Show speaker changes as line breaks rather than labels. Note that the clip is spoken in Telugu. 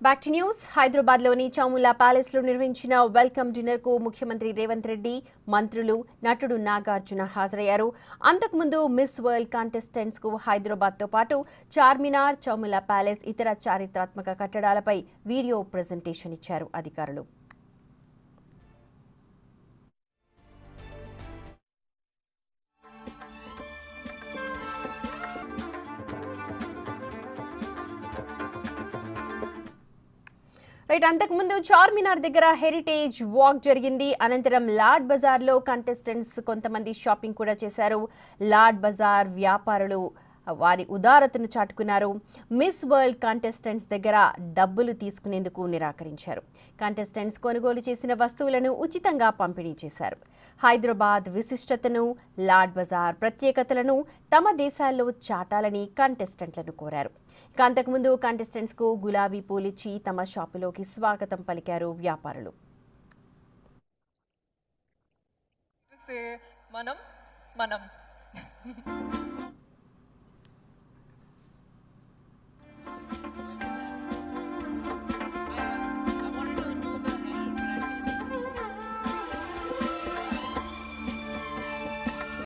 Back to news. హైదరాబాద్లోని చాముల్లా ప్యాలెస్లో నిర్వహించిన వెల్కమ్ డిన్నర్కు ముఖ్యమంత్రి రేవంత్ రెడ్డి, మంత్రులు, నటుడు నాగార్జున హాజరయ్యారు. అంతకుముందు మిస్ వరల్డ్ కంటెస్టెంట్స్కు హైదరాబాద్తో పాటు చార్మినార్, చాముల్లా ప్యాలెస్, ఇతర చారిత్రాత్మక కట్టడాలపై వీడియో ప్రెజెంటేషన్ ఇచ్చారు అధికారులు. అంతకుముందు చార్మినార్ దగ్గర హెరిటేజ్ వాక్ జరిగింది. అనంతరం లాడ్ బజార్లో కంటెస్టెంట్స్ కొంతమంది షాపింగ్ కూడా చేశారు. లాడ్ బజార్ వ్యాపారులు వారి ఉదారతను చాటుకున్నారు. మిస్ వరల్డ్ కంటెస్టెంట్స్ దగ్గర డబ్బులు తీసుకునేందుకు నిరాకరించారు. కంటెస్టెంట్స్ కొనుగోలు చేసిన వస్తువులను ఉచితంగా పంపిణీ చేశారు. హైదరాబాద్ విశిష్టతను, లాడ్ బజార్ ప్రత్యేకతలను తమ దేశాల్లో చాటాలని కంటెస్టెంట్లను కోరారు. అంతకుముందు కంటెస్టెంట్స్కు గులాబీ పూలిచ్చి తమ షాపులోకి స్వాగతం పలికారు వ్యాపారులు.
మనం